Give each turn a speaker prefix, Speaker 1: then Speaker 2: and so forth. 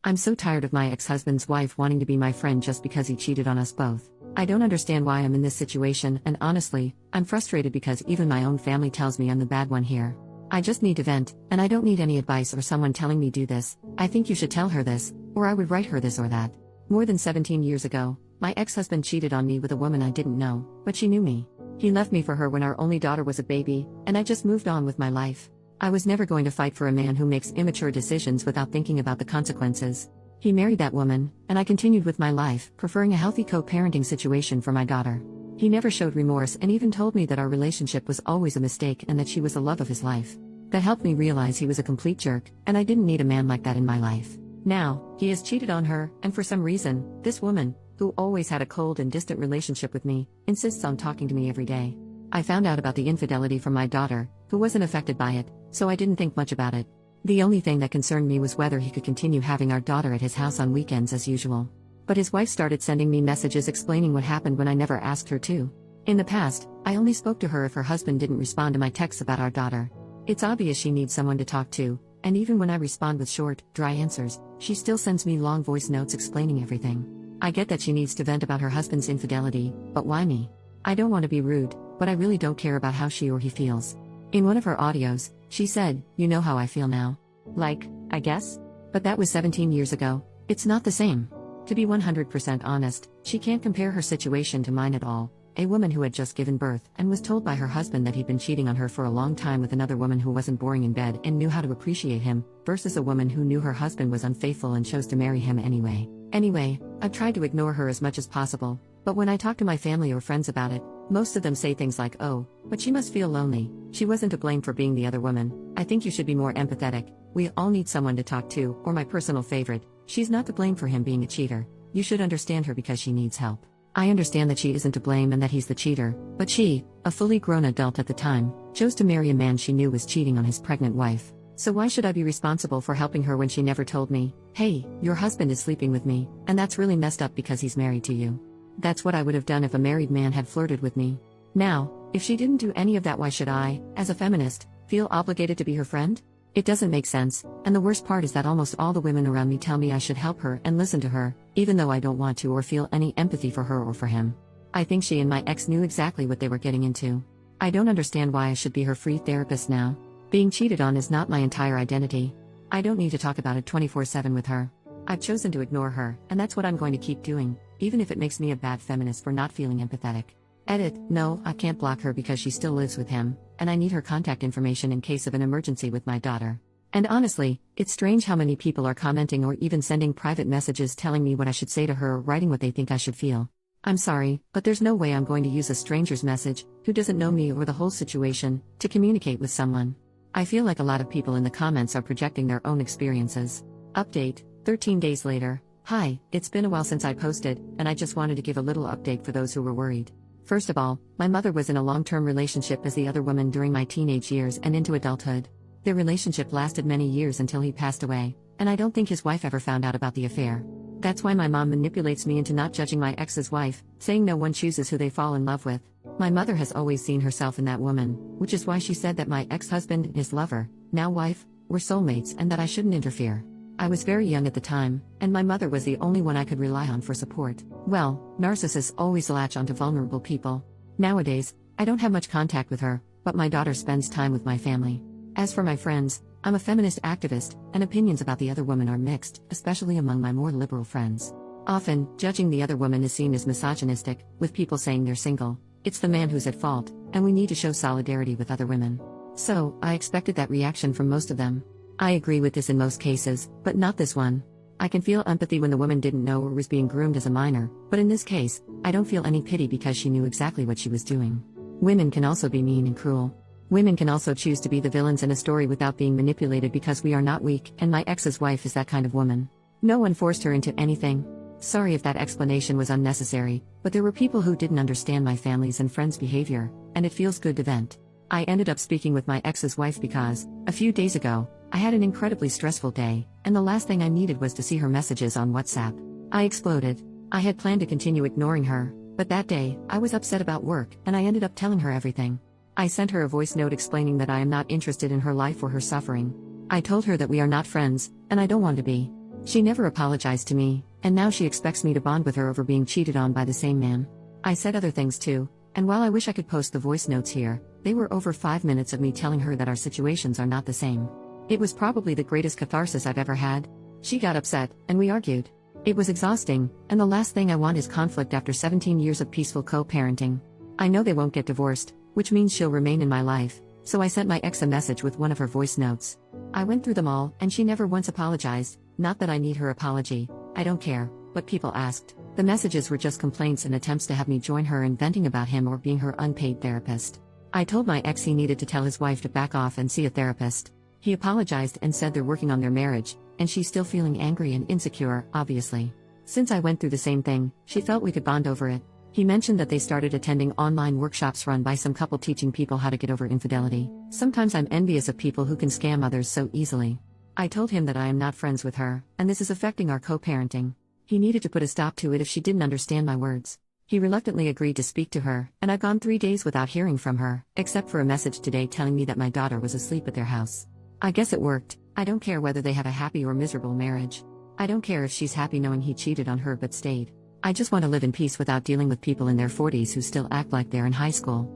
Speaker 1: I'm so tired of my ex-husband's wife wanting to be my friend just because he cheated on us both. I don't understand why I'm in this situation, and honestly, I'm frustrated because even my own family tells me I'm the bad one here. I just need to vent, and I don't need any advice or someone telling me do this. I think you should tell her this, or I would write her this or that. More than 17 years ago, my ex-husband cheated on me with a woman I didn't know, but she knew me. He left me for her when our only daughter was a baby, and I just moved on with my life. I was never going to fight for a man who makes immature decisions without thinking about the consequences. He married that woman, and I continued with my life, preferring a healthy co-parenting situation for my daughter. He never showed remorse and even told me that our relationship was always a mistake and that she was the love of his life. That helped me realize he was a complete jerk, and I didn't need a man like that in my life. Now, he has cheated on her, and for some reason, this woman, who always had a cold and distant relationship with me, insists on talking to me every day. I found out about the infidelity from my daughter, who wasn't affected by it, so I didn't think much about it. The only thing that concerned me was whether he could continue having our daughter at his house on weekends as usual. But his wife started sending me messages explaining what happened when I never asked her to. In the past, I only spoke to her if her husband didn't respond to my texts about our daughter. It's obvious she needs someone to talk to, and even when I respond with short, dry answers, she still sends me long voice notes explaining everything. I get that she needs to vent about her husband's infidelity, but why me? I don't want to be rude, but I really don't care about how she or he feels. In one of her audios, she said, "You know how I feel now." Like, I guess? But that was 17 years ago. It's not the same. To be 100% honest, she can't compare her situation to mine at all. A woman who had just given birth and was told by her husband that he'd been cheating on her for a long time with another woman who wasn't boring in bed and knew how to appreciate him, versus a woman who knew her husband was unfaithful and chose to marry him anyway. Anyway, I've tried to ignore her as much as possible, but when I talk to my family or friends about it, most of them say things like, "Oh, but she must feel lonely. She wasn't to blame for being the other woman. I think you should be more empathetic. We all need someone to talk to," or my personal favorite, "She's not to blame for him being a cheater. You should understand her because she needs help." I understand that she isn't to blame and that he's the cheater, but she, a fully grown adult at the time, chose to marry a man she knew was cheating on his pregnant wife. So why should I be responsible for helping her when she never told me, "Hey, your husband is sleeping with me, and that's really messed up because he's married to you"? That's what I would have done if a married man had flirted with me. Now, if she didn't do any of that, why should I, as a feminist, feel obligated to be her friend? It doesn't make sense, and the worst part is that almost all the women around me tell me I should help her and listen to her, even though I don't want to or feel any empathy for her or for him. I think she and my ex knew exactly what they were getting into. I don't understand why I should be her free therapist now. Being cheated on is not my entire identity. I don't need to talk about it 24/7 with her. I've chosen to ignore her, and that's what I'm going to keep doing, even if it makes me a bad feminist for not feeling empathetic. Edit, no, I can't block her because she still lives with him, and I need her contact information in case of an emergency with my daughter. And honestly, it's strange how many people are commenting or even sending private messages telling me what I should say to her or writing what they think I should feel. I'm sorry, but there's no way I'm going to use a stranger's message, who doesn't know me or the whole situation, to communicate with someone. I feel like a lot of people in the comments are projecting their own experiences. Update, 13 days later. Hi, it's been a while since I posted, and I just wanted to give a little update for those who were worried. First of all, my mother was in a long-term relationship as the other woman during my teenage years and into adulthood. Their relationship lasted many years until he passed away, and I don't think his wife ever found out about the affair. That's why my mom manipulates me into not judging my ex's wife, saying no one chooses who they fall in love with. My mother has always seen herself in that woman, which is why she said that my ex-husband, his lover, now wife, were soulmates and that I shouldn't interfere. I was very young at the time, and my mother was the only one I could rely on for support. Well, narcissists always latch onto vulnerable people. Nowadays, I don't have much contact with her, but my daughter spends time with my family. As for my friends, I'm a feminist activist, and opinions about the other woman are mixed, especially among my more liberal friends. Often, judging the other woman is seen as misogynistic, with people saying they're single. It's the man who's at fault, and we need to show solidarity with other women. So, I expected that reaction from most of them. I agree with this in most cases, but not this one. I can feel empathy when the woman didn't know or was being groomed as a minor, but in this case, I don't feel any pity because she knew exactly what she was doing. Women can also be mean and cruel. Women can also choose to be the villains in a story without being manipulated because we are not weak, and my ex's wife is that kind of woman. No one forced her into anything. Sorry if that explanation was unnecessary, but there were people who didn't understand my family's and friends' behavior, and it feels good to vent. I ended up speaking with my ex's wife because, a few days ago, I had an incredibly stressful day, and the last thing I needed was to see her messages on WhatsApp. I exploded. I had planned to continue ignoring her, but that day, I was upset about work, and I ended up telling her everything. I sent her a voice note explaining that I am not interested in her life or her suffering. I told her that we are not friends, and I don't want to be. She never apologized to me, and now she expects me to bond with her over being cheated on by the same man. I said other things too, and while I wish I could post the voice notes here, they were over 5 minutes of me telling her that our situations are not the same. It was probably the greatest catharsis I've ever had. She got upset, and we argued. It was exhausting, and the last thing I want is conflict after 17 years of peaceful co-parenting. I know they won't get divorced, which means she'll remain in my life, so I sent my ex a message with one of her voice notes. I went through them all, and she never once apologized. Not that I need her apology, I don't care, but people asked. The messages were just complaints and attempts to have me join her in venting about him or being her unpaid therapist. I told my ex he needed to tell his wife to back off and see a therapist. He apologized and said they're working on their marriage, and she's still feeling angry and insecure, obviously. Since I went through the same thing, she felt we could bond over it. He mentioned that they started attending online workshops run by some couple teaching people how to get over infidelity. Sometimes I'm envious of people who can scam others so easily. I told him that I am not friends with her, and this is affecting our co-parenting. He needed to put a stop to it if she didn't understand my words. He reluctantly agreed to speak to her, and I've gone 3 days without hearing from her, except for a message today telling me that my daughter was asleep at their house. I guess it worked. I don't care whether they have a happy or miserable marriage. I don't care if she's happy knowing he cheated on her but stayed. I just want to live in peace without dealing with people in their 40s who still act like they're in high school.